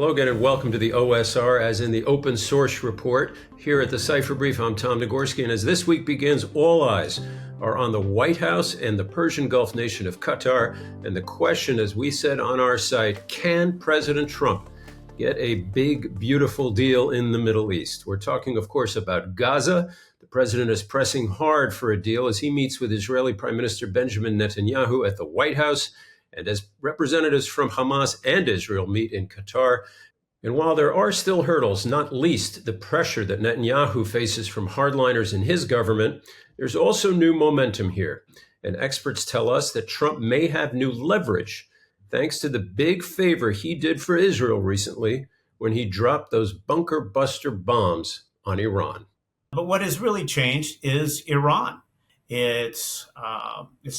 Hello again and welcome to the OSR, as in the Open Source Report. Here at the Cipher Brief, I'm Tom Nagorski, and as this week begins, all eyes are on the White House and the Persian Gulf nation of Qatar. And the question, as we said on our site, can President Trump get a big, beautiful deal in the Middle East? We're talking, of course, about Gaza. The president is pressing hard for a deal as he meets with Israeli Prime Minister Benjamin Netanyahu at the White House, and as representatives from Hamas and Israel meet in Qatar. And while there are still hurdles, not least the pressure that Netanyahu faces from hardliners in his government, there's also new momentum here. And experts tell us that Trump may have new leverage thanks to the big favor he did for Israel recently when he dropped those bunker buster bombs on Iran. But what has really changed is Iran. Its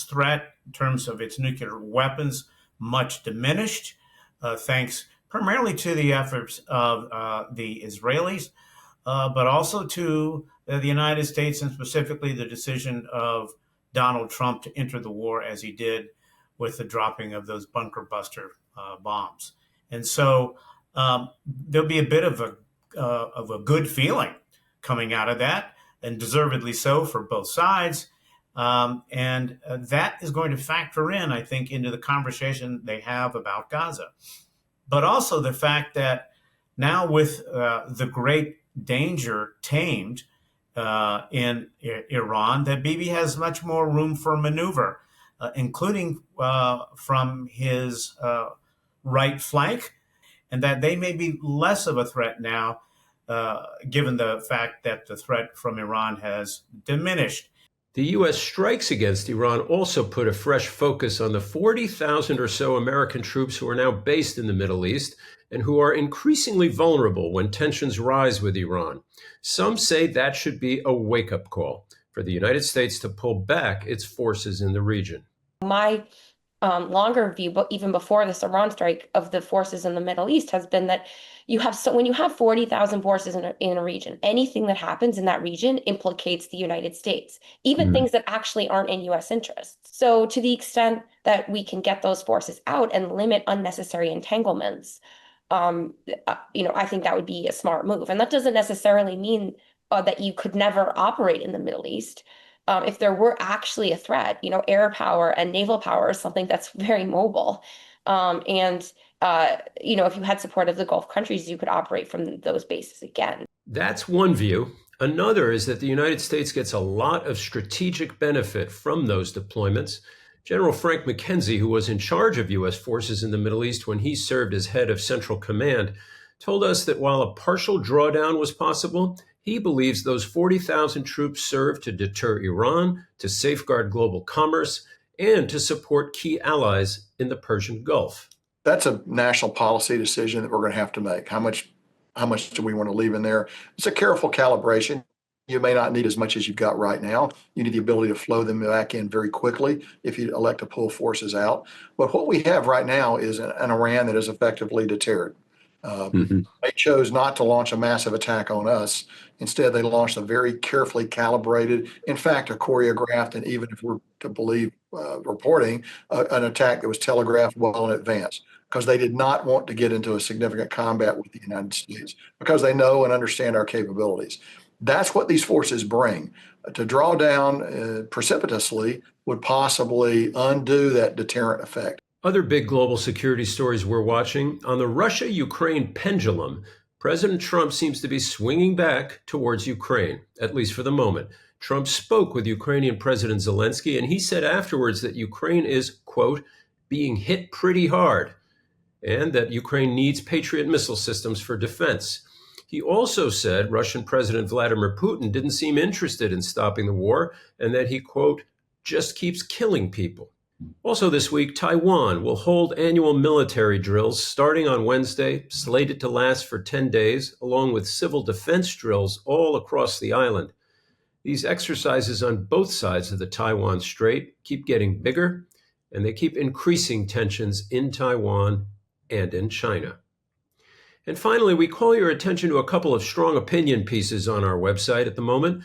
threat in terms of its nuclear weapons much diminished, thanks primarily to the efforts of the Israelis, but also to the United States, and specifically the decision of Donald Trump to enter the war as he did with the dropping of those bunker buster bombs. And so there'll be a bit of a good feeling coming out of that, and deservedly so for both sides. And that is going to factor in, I think, into the conversation they have about Gaza. But also the fact that now with the great danger tamed in Iran, that Bibi has much more room for maneuver, including from his right flank, and that they may be less of a threat now, given the fact that the threat from Iran has diminished. The U.S. strikes against Iran also put a fresh focus on the 40,000 or so American troops who are now based in the Middle East and who are increasingly vulnerable when tensions rise with Iran. Some say that should be a wake-up call for the United States to pull back its forces in the region. My longer view, but even before this Iran strike, of the forces in the Middle East has been that when you have 40,000 forces in a region, anything that happens in that region implicates the United States, even things that actually aren't in U.S. interests. So to the extent that we can get those forces out and limit unnecessary entanglements, I think that would be a smart move. And that doesn't necessarily mean that you could never operate in the Middle East. If there were actually a threat, air power and naval power is something that's very mobile. If you had support of the Gulf countries, you could operate from those bases again. That's one view. Another is that the United States gets a lot of strategic benefit from those deployments. General Frank McKenzie, who was in charge of U.S. forces in the Middle East when he served as head of Central Command, told us that while a partial drawdown was possible, he believes those 40,000 troops serve to deter Iran, to safeguard global commerce, and to support key allies in the Persian Gulf. That's a national policy decision that we're going to have to make. How much do we want to leave in there? It's a careful calibration. You may not need as much as you've got right now. You need the ability to flow them back in very quickly if you elect to pull forces out. But what we have right now is an Iran that is effectively deterred. They chose not to launch a massive attack on us. Instead, they launched a very carefully calibrated, in fact, a choreographed, and even if we're to believe reporting, an attack that was telegraphed well in advance, because they did not want to get into a significant combat with the United States, because they know and understand our capabilities. That's what these forces bring. To draw down precipitously would possibly undo that deterrent effect. Other big global security stories we're watching. On the Russia-Ukraine pendulum, President Trump seems to be swinging back towards Ukraine, at least for the moment. Trump spoke with Ukrainian President Zelensky, and he said afterwards that Ukraine is, quote, being hit pretty hard, and that Ukraine needs Patriot missile systems for defense. He also said Russian President Vladimir Putin didn't seem interested in stopping the war, and that he, quote, just keeps killing people. Also this week, Taiwan will hold annual military drills starting on Wednesday, slated to last for 10 days, along with civil defense drills all across the island. These exercises on both sides of the Taiwan Strait keep getting bigger, and they keep increasing tensions in Taiwan and in China. And finally, we call your attention to a couple of strong opinion pieces on our website at the moment.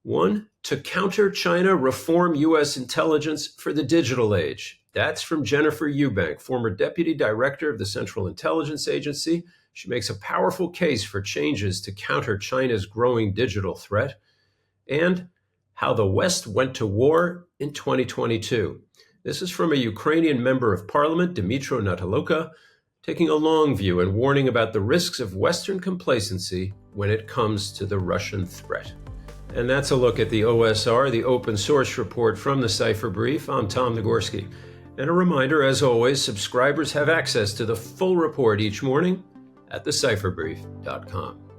One, to counter China, reform U.S. intelligence for the digital age. That's from Jennifer Eubank, former Deputy Director of the Central Intelligence Agency. She makes a powerful case for changes to counter China's growing digital threat. And how the West went to war in 2022. This is from a Ukrainian member of parliament, Dmytro Nataloka, taking a long view and warning about the risks of Western complacency when it comes to the Russian threat. And that's a look at the OSR, the open source report from the Cipher Brief. I'm Tom Nagorski. And a reminder, as always, subscribers have access to the full report each morning at thecipherbrief.com.